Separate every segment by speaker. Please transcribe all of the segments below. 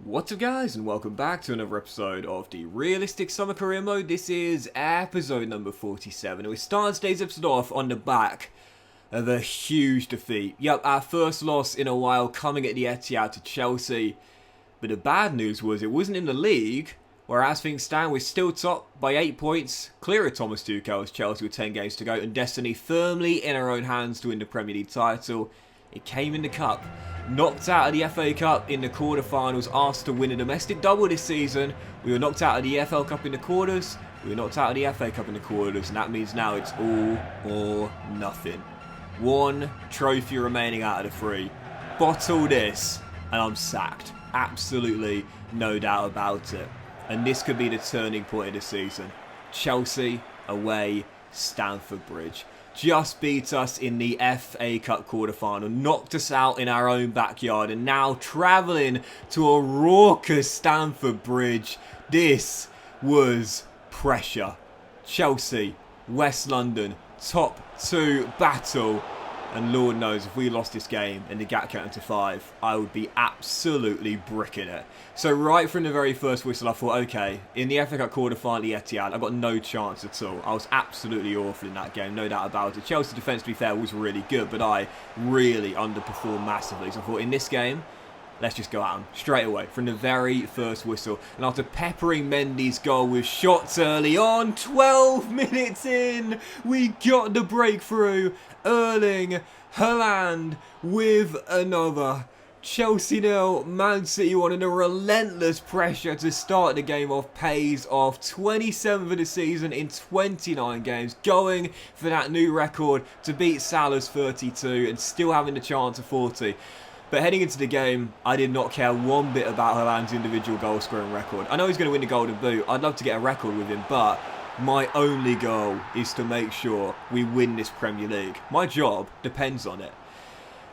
Speaker 1: What's up guys, and welcome back to another episode of the Realistic Summer Career Mode. This is episode number 47, and we start today's episode off on the back of a huge defeat. Yep, our first loss in a while coming at the Etihad to Chelsea. But the bad news was it wasn't in the league, where as things stand we're still top by 8 points, clear of Thomas Tuchel's Chelsea with 10 games to go, and destiny firmly in our own hands to win the Premier League title. It came in the cup. Knocked out of the FA Cup in the quarterfinals, asked to win a domestic double this season. We were knocked out of the FL Cup in the quarters. We were knocked out of the FA Cup in the quarters, and that means now it's all or nothing. One trophy remaining out of the three. Bottle this, and I'm sacked. Absolutely no doubt about it. And this could be the turning point of the season. Chelsea away, Stamford Bridge. Just beat us in the FA Cup quarter-final, knocked us out in our own backyard, and now travelling to a raucous Stamford Bridge. This was pressure. Chelsea, West London, top two battle. And Lord knows, if we lost this game and the gap counted to 5, I would be absolutely bricking it. So right from the very first whistle, I thought, okay, in the FA Cup quarter-final Etihad, I got no chance at all. I was absolutely awful in that game, no doubt about it. Chelsea defence, to be fair, was really good, but I really underperformed massively. So I thought, in this game, let's just go out straight away from the very first whistle. And after peppering Mendy's goal with shots early on, 12 minutes in, we got the breakthrough. Erling Haaland with another. Chelsea 0, Man City 1, and a relentless pressure to start the game off pays off. 27th of the season in 29 games, going for that new record to beat Salah's 32 and still having the chance of 40. But heading into the game, I did not care one bit about Haaland's individual goal scoring record. I know he's going to win the Golden Boot. I'd love to get a record with him, but my only goal is to make sure we win this Premier League. My job depends on it.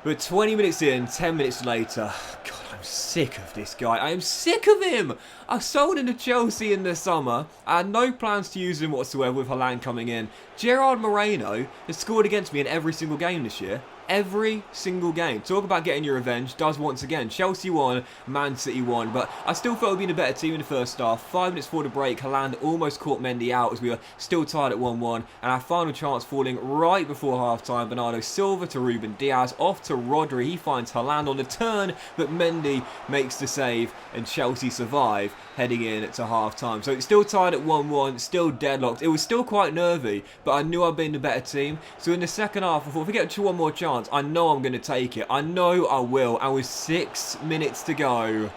Speaker 1: But 20 minutes in, 10 minutes later, God, I'm sick of this guy. I am sick of him. I sold him to Chelsea in the summer. I had no plans to use him whatsoever with Haaland coming in. Gerard Moreno has scored against me in every single game this year. Every single game. Talk about getting your revenge. Does once again. Chelsea won, Man City won, but I still felt we'd been a better team in the first half. 5 minutes before the break, Haaland almost caught Mendy out as we were still tied at 1-1, and our final chance falling right before half-time. Bernardo Silva to Ruben Diaz, off to Rodri. He finds Haaland on the turn, but Mendy makes the save, and Chelsea survive heading in to half-time. So it's still tied at 1-1, still deadlocked. It was still quite nervy, but I knew I'd been the better team. So in the second half, I thought, if we get to one more chance, I know I'm going to take it. I know I will. And with 6 minutes to go,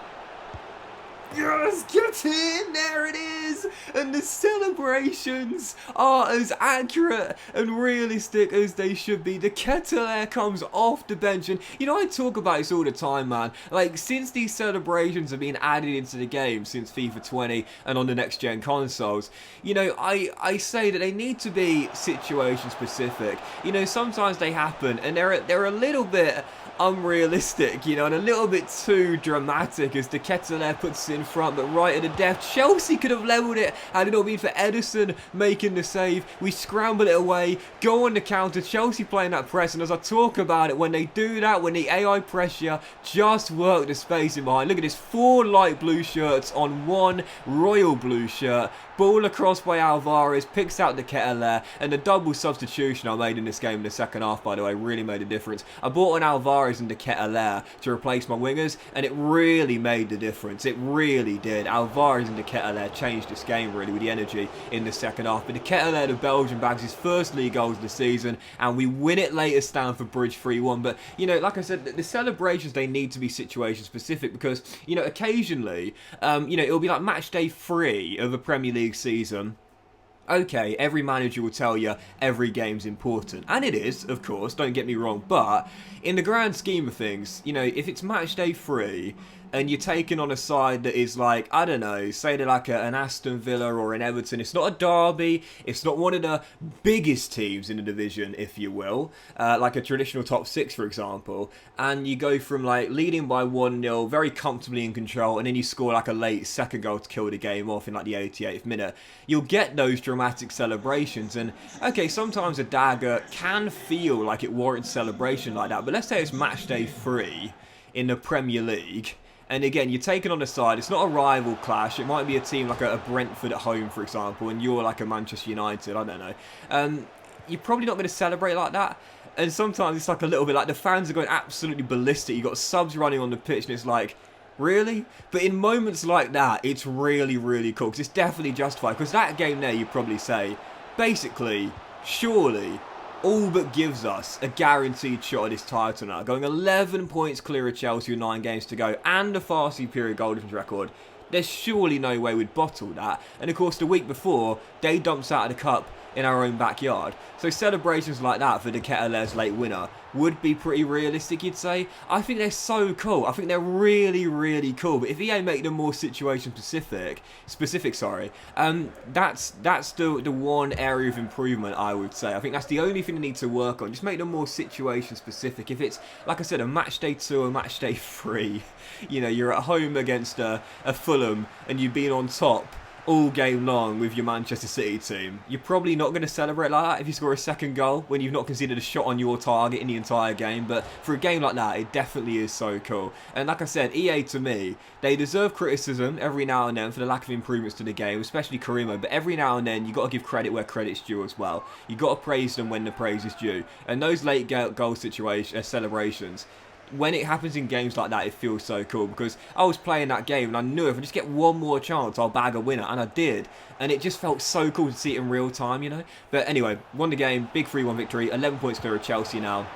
Speaker 1: yes, get in! There it is! And the celebrations are as accurate and realistic as they should be. The kettle air comes off the bench, and you know, I talk about this all the time, man. Like, since these celebrations have been added into the game since FIFA 20 and on the next gen consoles, you know, I say that they need to be situation specific. You know, sometimes they happen and they're a little bit unrealistic, you know, and a little bit too dramatic as the Ketelaere puts it in front, but right at the death. Chelsea could have levelled it had it not been for Ederson making the save. We scramble it away, go on the counter, Chelsea playing that press, and as I talk about it, when they do that, when the AI pressure, just work the space in behind. Look at this, 4 light blue shirts on 1 royal blue shirt. Ball across by Alvarez, picks out the Ketelaere, and the double substitution I made in this game in the second half, by the way, really made a difference. I bought an Alvarez and the Ketelaere to replace my wingers, and it really made the difference. It really did. Alvarez and the Ketelaere changed this game really with the energy in the second half. But the Ketelaere, the Belgian, bags his first league goals of the season, and we win it late at Stamford Bridge 3-1. But, you know, like I said, the celebrations, they need to be situation specific because, you know, occasionally, you know, it'll be like match day 3 of a Premier League season. Okay, every manager will tell you every game's important. And it is, of course, don't get me wrong. But in the grand scheme of things, you know, if it's match day 3 and you're taking on a side that is like, I don't know, say they're like an Aston Villa or an Everton. It's not a derby. It's not one of the biggest teams in the division, if you will. Like a traditional top 6, for example. And you go from like leading by 1-0, very comfortably in control, and then you score like a late second goal to kill the game off in like the 88th minute. You'll get those dramatic celebrations. And okay, sometimes a dagger can feel like it warrants celebration like that. But let's say it's match day 3 in the Premier League. And again, you're taking on a side. It's not a rival clash. It might be a team like a Brentford at home, for example, and you're like a Manchester United. I don't know. You're probably not going to celebrate like that. And sometimes it's like a little bit like the fans are going absolutely ballistic. You've got subs running on the pitch, and it's like, really? But in moments like that, it's really, really cool. Because it's definitely justified. Because that game there, you'd probably say, basically, surely, all but gives us a guaranteed shot at this title now. Going 11 points clear of Chelsea with 9 games to go and a far superior goal difference record. There's surely no way we'd bottle that. And of course, the week before, they dumped out of the cup in our own backyard. So celebrations like that for the Keteler's late winner would be pretty realistic, you'd say. I think they're so cool. I think they're really, really cool. But if EA make them more situation specific, that's the one area of improvement, I would say. I think that's the only thing they need to work on. Just make them more situation specific. If it's, like I said, a match day 2 or match day 3, you know, you're at home against a Fulham and you've been on top all game long with your Manchester City team, you're probably not going to celebrate like that if you score a second goal when you've not conceded a shot on your target in the entire game. But for a game like that, it definitely is so cool. And like I said, EA, to me, they deserve criticism every now and then for the lack of improvements to the game, especially Karimo. But every now and then, you've got to give credit where credit's due as well. You've got to praise them when the praise is due. And those late goal celebrations, when it happens in games like that, it feels so cool, because I was playing that game and I knew if I just get one more chance, I'll bag a winner, and I did. And it just felt so cool to see it in real time, you know. But anyway, won the game, big 3-1 victory, 11 points clear of Chelsea now.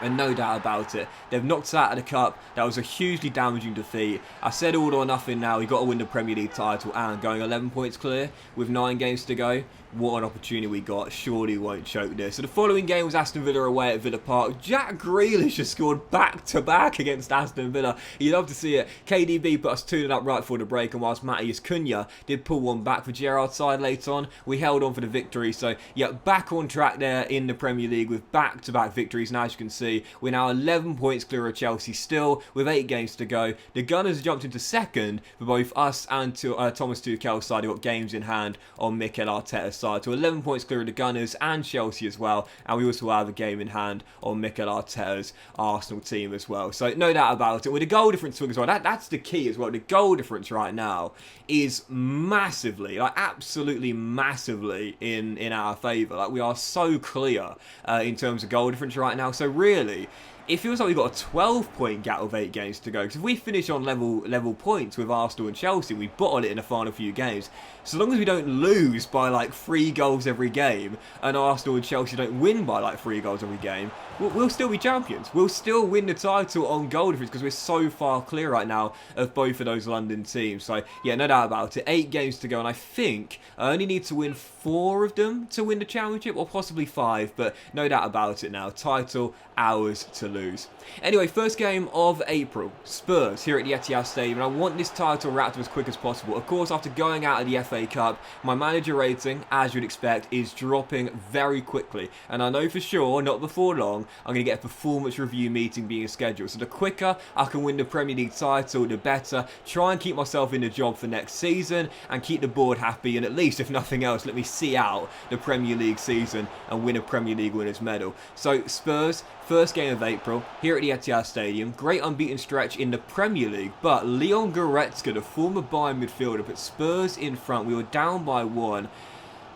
Speaker 1: And no doubt about it, they've knocked us out of the cup. That was a hugely damaging defeat. I said all or nothing now. We've got to win the Premier League title, and going 11 points clear with 9 games to go. What an opportunity we got. Surely we won't choke this. So the following game was Aston Villa away at Villa Park. Jack Grealish has scored back-to-back against Aston Villa. You love to see it. KDB put us 2-0 up right before the break, and whilst Matheus Cunha did pull one back for Gerrard's side later on, we held on for the victory. So yeah, back on track there in the Premier League with back-to-back victories. And as you can see, we're now 11 points clear of Chelsea still with 8 games to go. The Gunners jumped into second for both us and Thomas Tuchel's side, who got games in hand on Mikel Arteta's side. So 11 points clear of the Gunners and Chelsea as well. And we also have a game in hand on Mikel Arteta's Arsenal team as well. So no doubt about it. With the goal difference swing as well, that's the key as well. The goal difference right now is massively, like absolutely massively in our favour. Like, we are so clear in terms of goal difference right now. So really, it feels like we've got a 12-point gap with 8 games to go. Because if we finish on level points with Arsenal and Chelsea, we bottle it in the final few games. So long as we don't lose by like 3 goals every game, and Arsenal and Chelsea don't win by like 3 goals every game, we'll still be champions. We'll still win the title on goal difference, because we're so far clear right now of both of those London teams. So yeah, no doubt about it. 8 games to go, and I think I only need to win 4 of them to win the championship, or possibly 5, but no doubt about it now. Title ours to lose. Anyway, first game of April, Spurs here at the Etihad Stadium, and I want this title wrapped up as quick as possible. Of course, after going out of the FA Cup, my manager rating, as you'd expect, is dropping very quickly, and I know for sure, not before long, I'm going to get a performance review meeting being scheduled. So the quicker I can win the Premier League title, the better. Try and keep myself in the job for next season and keep the board happy, and at least, if nothing else, let me see out the Premier League season and win a Premier League winners medal. So Spurs, first game of April here at the Etihad Stadium. Great unbeaten stretch in the Premier League, but Leon Goretzka, the former Bayern midfielder, put Spurs in front. We were down by 1.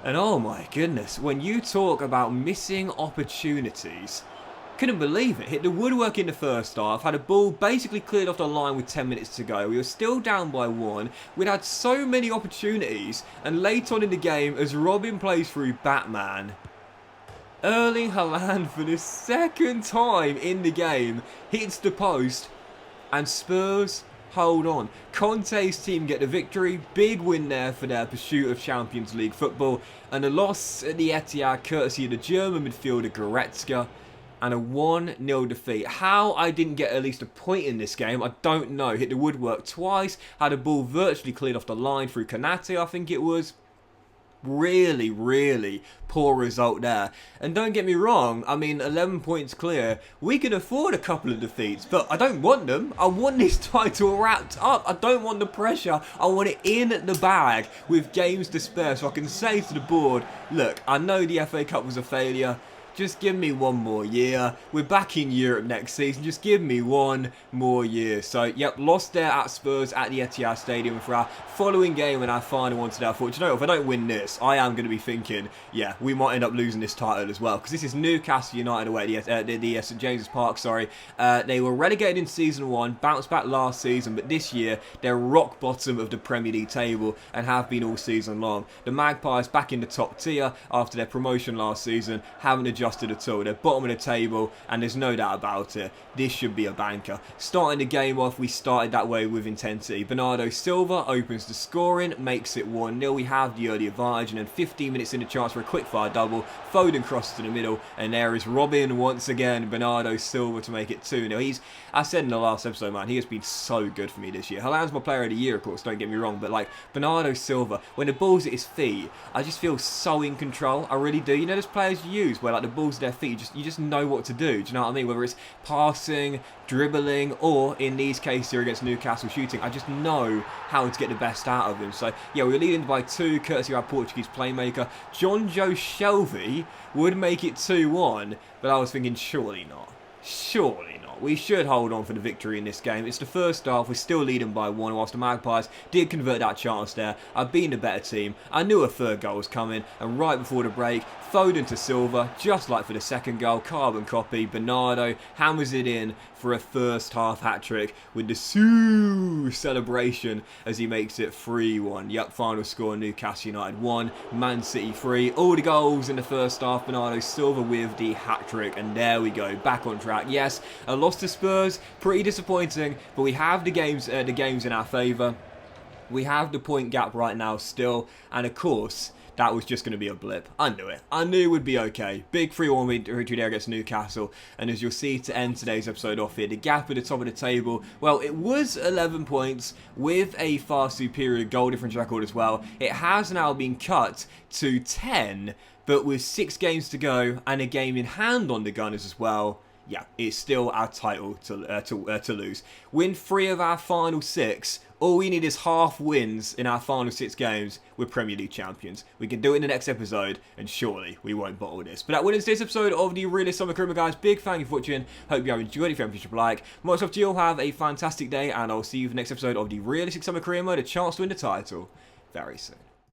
Speaker 1: And oh my goodness, when you talk about missing opportunities, couldn't believe it. Hit the woodwork in the first half, had a ball basically cleared off the line with 10 minutes to go. We were still down by 1. We'd had so many opportunities, and late on in the game, as Robin plays through Batman, Erling Haaland, for the second time in the game, hits the post, and Spurs hold on. Conte's team get the victory. Big win there for their pursuit of Champions League football, and a loss at the Etihad courtesy of the German midfielder Goretzka, and a 1-0 defeat. How I didn't get at least a point in this game, I don't know. Hit the woodwork twice, had a ball virtually cleared off the line through Konate, I think it was. Really, really poor result there. And don't get me wrong, I mean, 11 points clear, we can afford a couple of defeats, but I don't want them. I want this title wrapped up. I don't want the pressure. I want it in the bag with games to spare, so I can say to the board, look, I know the FA Cup was a failure, Just give me one more year. We're back in Europe next season. Just give me one more year. So, yep, lost there at Spurs at the Etihad Stadium for our following game and our final one today. I thought, you know, if I don't win this, I am going to be thinking, yeah, we might end up losing this title as well. Because this is Newcastle United away at the St James's Park, sorry. They were relegated in Season 1, bounced back last season, but this year, they're rock bottom of the Premier League table and have been all season long. The Magpies back in the top tier after their promotion last season, haven't adjusted at all. They're bottom of the table, and there's no doubt about it. This should be a banker. Starting the game off, we started that way with intensity. Bernardo Silva opens the scoring, makes it 1-0. We have the early advantage, and then 15 minutes in the chance for a quick-fire double. Foden crosses to the middle, and there is Robin once again, Bernardo Silva to make it 2-0. I said in the last episode, man, he has been so good for me this year. Haaland's my player of the year, of course, don't get me wrong, but like Bernardo Silva, when the ball's at his feet, I just feel so in control. I really do. You know, there's players you use where like the ball's at their feet, you just know what to do. Do you know what I mean? Whether it's passing, dribbling, or in these cases here against Newcastle shooting, I just know how to get the best out of him. So yeah, we were leading by 2, courtesy of our Portuguese playmaker. John Joe Shelvey would make it 2-1, but I was thinking, surely not. Surely not. We should hold on for the victory in this game. It's the first half. We're still leading by 1, whilst the Magpies did convert that chance there. I've been the better team. I knew a third goal was coming, and right before the break, Foden to Silva, just like for the second goal, carbon copy. Bernardo hammers it in for a first half hat-trick with the Sue celebration as he makes it 3-1. Yep, final score, Newcastle United 1, Man City 3. All the goals in the first half, Bernardo Silva with the hat-trick, and there we go, back on track. Yes, a loss to Spurs, pretty disappointing, but we have the games in our favour. We have the point gap right now still, and of course, that was just going to be a blip. I knew it. I knew it would be okay. Big 3-1 victory there against Newcastle. And as you'll see to end today's episode off here, the gap at the top of the table, well, it was 11 points with a far superior goal difference record as well. It has now been cut to 10, but with 6 games to go and a game in hand on the Gunners as well, yeah, it's still our title to lose. Win 3 of our final 6. All we need is half wins in our final 6 games. We're Premier League champions. We can do it in the next episode, and surely we won't bottle this. But that will end today's episode of the Realist Summer Career, guys. Big thank you for watching. Hope you have enjoyed. If you haven't, please like. Much love to you all. Have a fantastic day, and I'll see you for the next episode of the Realistic Summer Career Mode. A chance to win the title very soon.